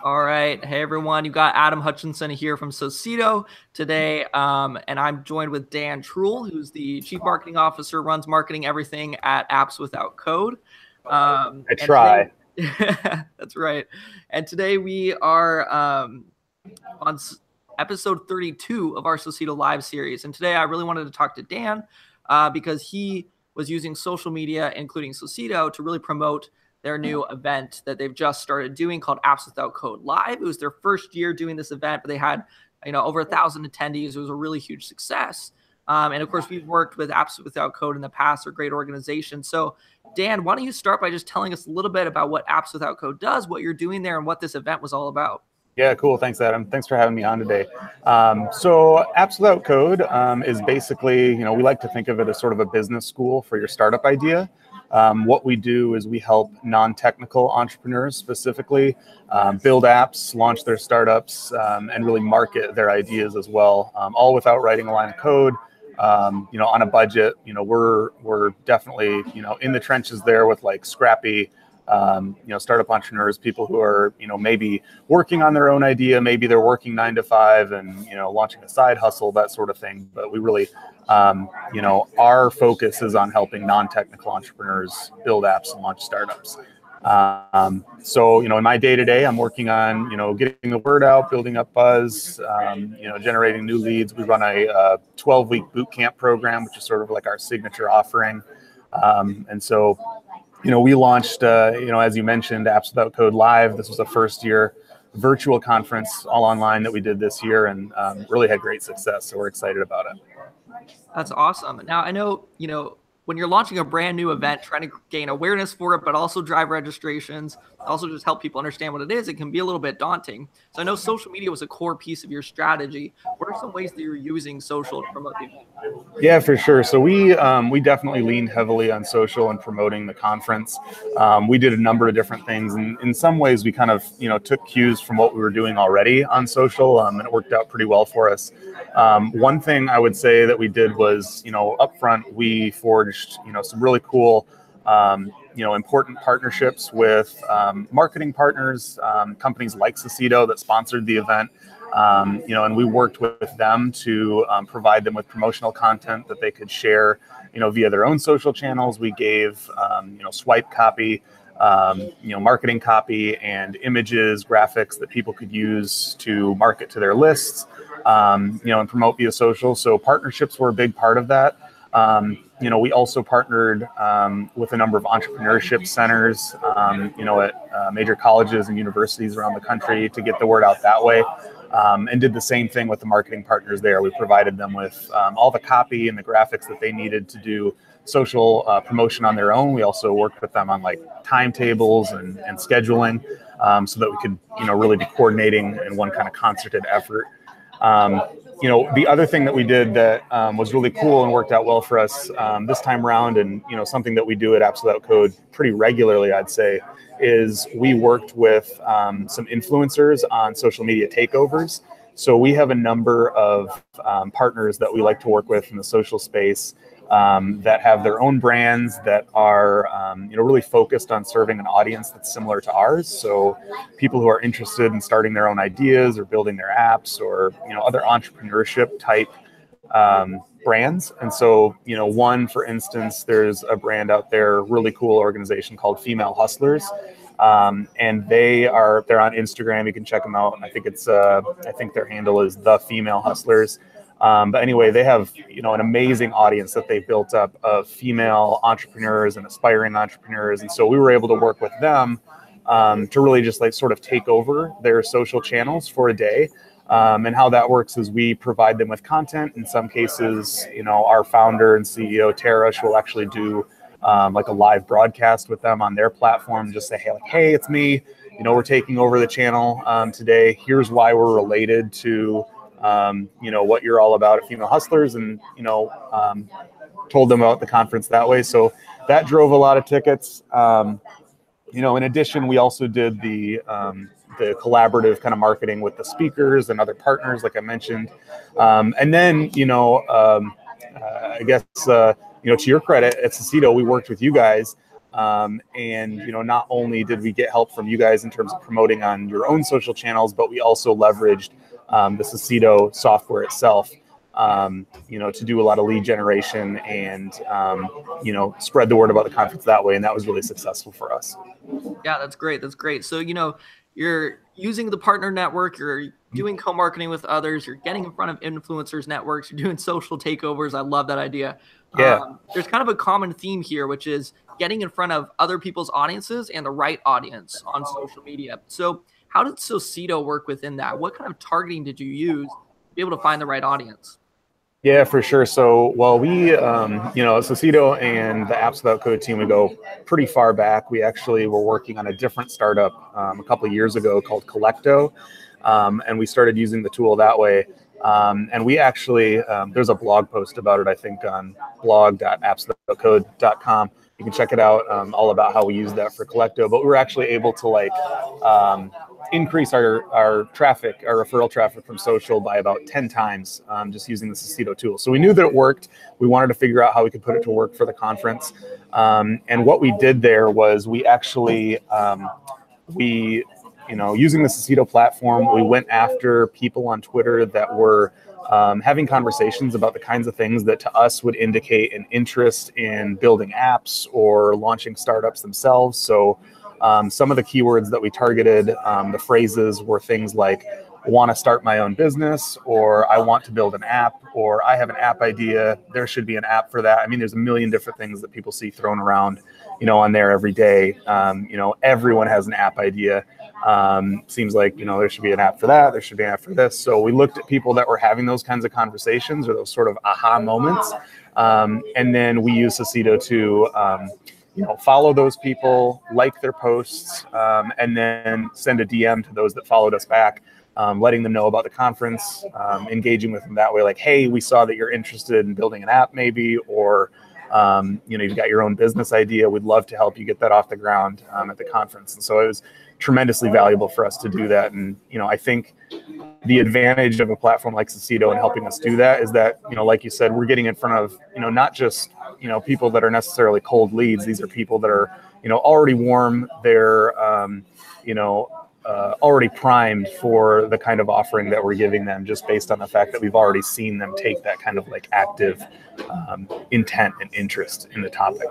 All right. Hey, everyone. You got Adam Hutchinson here from Socedo today. And I'm joined with Dan Truhl, who's the Chief Marketing Officer, runs marketing everything at Apps Without Code. I And today, try. that's right. And today we are on episode 32 of our Socedo Live series. And today I really wanted to talk to Dan because he was using social media, including Socedo, to really promote their new event that they've just started doing called Apps Without Code Live. It was their first year doing this event, but they had over 1,000 attendees. It was a really huge success. And of course, we've worked with Apps Without Code in the past. They're great organizations. So Dan, why don't you start by just telling us a little bit about what Apps Without Code does, what you're doing there, and what this event was all about? Yeah, cool. Thanks, Adam. Thanks for having me on today. So Apps Without Code is basically, we like to think of it as sort of a business school for your startup idea. What we do is we help non-technical entrepreneurs specifically build apps, launch their startups, and really market their ideas as well, all without writing a line of code. On a budget. We're definitely in the trenches there with like scrappy startup entrepreneurs, people who are, maybe working on their own idea, maybe they're working 9 to 5 and, launching a side hustle, that sort of thing. But we really, our focus is on helping non-technical entrepreneurs build apps and launch startups. So, in my day-to-day, I'm working on, getting the word out, building up buzz, generating new leads. We run a 12-week boot camp program, which is sort of like our signature offering. And so, we launched, as you mentioned, Apps Without Code Live. This was the first year virtual conference, all online, that we did this year, and really had great success. So we're excited about it. That's awesome. Now, I know, when you're launching a brand new event, trying to gain awareness for it, but also drive registrations, also just help people understand what it is, it can be a little bit daunting. So I know social media was a core piece of your strategy. What are some ways that you're using social to promote the event? Yeah, for sure. So we definitely leaned heavily on social and promoting the conference. We did a number of different things, and in some ways we kind of took cues from what we were doing already on social, and it worked out pretty well for us. One thing I would say that we did was upfront we forged some really cool important partnerships with marketing partners, companies like Socedo that sponsored the event. And we worked with them to provide them with promotional content that they could share, via their own social channels. We gave, swipe copy, marketing copy and images, graphics that people could use to market to their lists, and promote via social. So partnerships were a big part of that. We also partnered with a number of entrepreneurship centers, at major colleges and universities around the country to get the word out that way. And did the same thing with the marketing partners there. We provided them with all the copy and the graphics that they needed to do social promotion on their own. We also worked with them on like timetables and scheduling, so that we could, really be coordinating in one kind of concerted effort. The other thing that we did that was really cool and worked out well for us this time around, and something that we do at Apps Without Code pretty regularly, I'd say, is we worked with some influencers on social media takeovers. So we have a number of partners that we like to work with in the social space that have their own brands that are really focused on serving an audience that's similar to ours. So people who are interested in starting their own ideas or building their apps or other entrepreneurship type brands. And so one, for instance, there's a brand out there, really cool organization called Female Hustlers. And they're on Instagram. You can check them out. I think their handle is The Female Hustlers. But anyway, they have, an amazing audience that they've built up of female entrepreneurs and aspiring entrepreneurs. And so we were able to work with them to really just like sort of take over their social channels for a day. And how that works is we provide them with content. In some cases, our founder and CEO, Tara, will actually do like a live broadcast with them on their platform, just say, hey, it's me. We're taking over the channel today. Here's why we're related to what you're all about at Female Hustlers, and told them about the conference that way. So that drove a lot of tickets. In addition, we also did the collaborative kind of marketing with the speakers and other partners, like I mentioned. And then, I guess, to your credit, at Socedo, we worked with you guys And not only did we get help from you guys in terms of promoting on your own social channels, but we also leveraged the Socedo software itself, to do a lot of lead generation and spread the word about the conference that way, and that was really successful for us. Yeah, that's great. That's great. So, you're using the partner network, you're doing co-marketing with others, you're getting in front of influencers networks, you're doing social takeovers. I love that idea. Yeah. There's kind of a common theme here, which is getting in front of other people's audiences and the right audience on social media. So how did Socedo work within that? What kind of targeting did you use to be able to find the right audience? Yeah, for sure. So, well, we, Socedo and the Apps Without Code team, we go pretty far back. We actually were working on a different startup a couple of years ago called Collecto, and we started using the tool that way. And we actually, there's a blog post about it, I think, on blog.appswithoutcode.com. You can check it out, all about how we use that for Collecto. But we were actually able to increase our traffic, our referral traffic from social by about 10 times just using the Socedo tool. So we knew that it worked. We wanted to figure out how we could put it to work for the conference. And what we did there was we actually, using the Socedo platform, we went after people on Twitter that were having conversations about the kinds of things that to us would indicate an interest in building apps or launching startups themselves. So some of the keywords that we targeted, the phrases were things like want to start my own business, or I want to build an app, or I have an app idea. There should be an app for that. I mean, there's a million different things that people see thrown around, on there every day. Everyone has an app idea. Seems like, there should be an app for that. There should be an app for this. So we looked at people that were having those kinds of conversations or those sort of aha moments. And then we use Socedo to, follow those people, like their posts, and then send a DM to those that followed us back, letting them know about the conference, engaging with them that way. Like, hey, we saw that you're interested in building an app maybe, or, you've got your own business idea. We'd love to help you get that off the ground at the conference. And so it was tremendously valuable for us to do that. And, I think the advantage of a platform like Socedo and helping us do that is that, like you said, we're getting in front of, not just, people that are necessarily cold leads. These are people that are, already warm. They're, already primed for the kind of offering that we're giving them, just based on the fact that we've already seen them take that kind of like active intent and interest in the topic.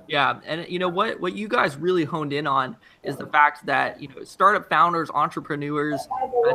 Yeah, and what you guys really honed in on is the fact that startup founders, entrepreneurs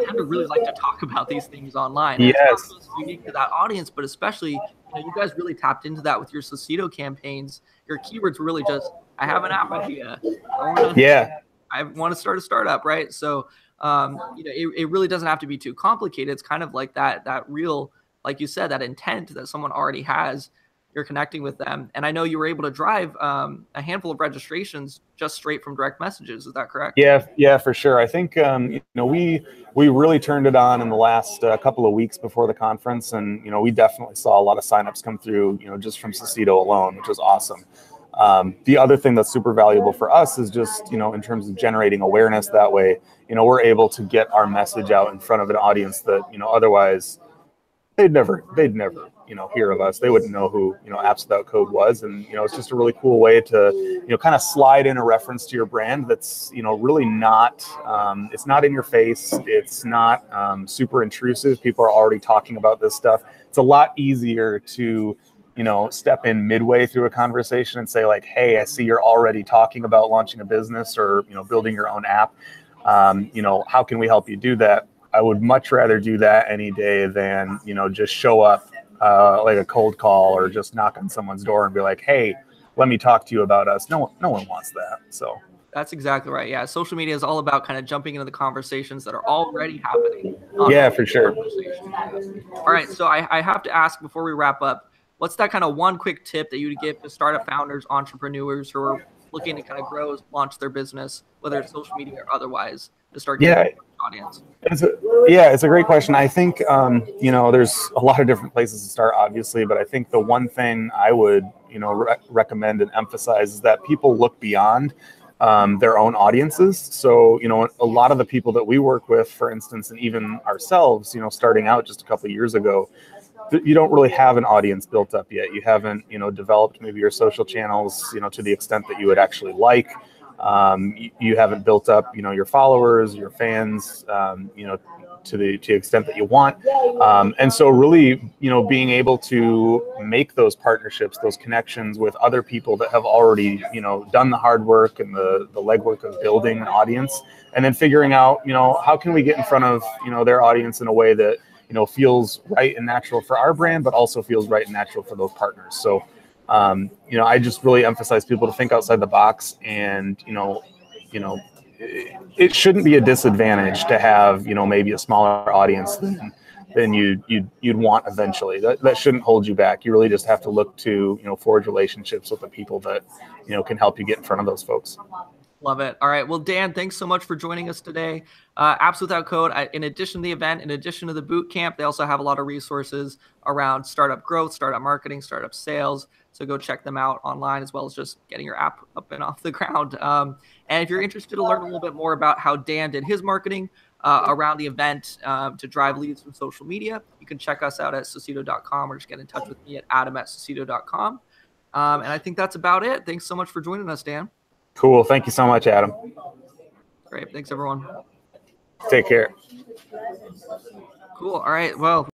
tend to really like to talk about these things online. And Yes. it's not just unique to that audience, but especially you guys really tapped into that with your Socedo campaigns. Your keywords were really just, I have an app idea. I want to start a startup, right? So it really doesn't have to be too complicated. It's kind of like that real, like you said, that intent that someone already has. You're connecting with them. And I know you were able to drive a handful of registrations just straight from direct messages. Is that correct? Yeah, for sure. I think, we really turned it on in the last couple of weeks before the conference. And, we definitely saw a lot of signups come through, just from Socedo alone, which was awesome. The other thing that's super valuable for us is just, in terms of generating awareness that way, we're able to get our message out in front of an audience that, otherwise they'd never, hear of us. They wouldn't know who, Apps Without Code was. And, it's just a really cool way to, kind of slide in a reference to your brand that's, really not, it's not in your face. It's not super intrusive. People are already talking about this stuff. It's a lot easier to, step in midway through a conversation and say like, hey, I see you're already talking about launching a business or, building your own app. How can we help you do that? I would much rather do that any day than, just show up like a cold call or just knock on someone's door and be like, hey, let me talk to you about us. No one wants that. So that's exactly right. Yeah. Social media is all about kind of jumping into the conversations that are already happening. Yeah, for sure. All right. So I have to ask before we wrap up, what's that kind of one quick tip that you would give to startup founders, entrepreneurs who are looking to kind of grow, launch their business, whether it's social media or otherwise, to start getting an audience? It's a great question. I think, there's a lot of different places to start, obviously, but I think the one thing I would, recommend and emphasize is that people look beyond their own audiences. So, a lot of the people that we work with, for instance, and even ourselves, starting out just a couple of years ago, you don't really have an audience built up yet. You haven't, developed maybe your social channels, to the extent that you would actually like. You haven't built up, your followers, your fans, to the extent that you want. And so really, being able to make those partnerships, those connections with other people that have already, done the hard work and the legwork of building an audience, and then figuring out, how can we get in front of, their audience in a way that, feels right and natural for our brand, but also feels right and natural for those partners. So, I just really emphasize people to think outside the box, and, it shouldn't be a disadvantage to have, maybe a smaller audience than you'd want eventually. That shouldn't hold you back. You really just have to look to, forge relationships with the people that, can help you get in front of those folks. Love it. All right. Well, Dan, thanks so much for joining us today. Apps Without Code, in addition to the event, in addition to the boot camp, they also have a lot of resources around startup growth, startup marketing, startup sales. So go check them out online, as well as just getting your app up and off the ground. And if you're interested to learn a little bit more about how Dan did his marketing around the event to drive leads from social media, you can check us out at Socedo.com, or just get in touch with me at adam@Socedo.com. And I think that's about it. Thanks so much for joining us, Dan. Cool. Thank you so much, Adam. Great. Thanks, everyone. Take care. Cool. All right. Well,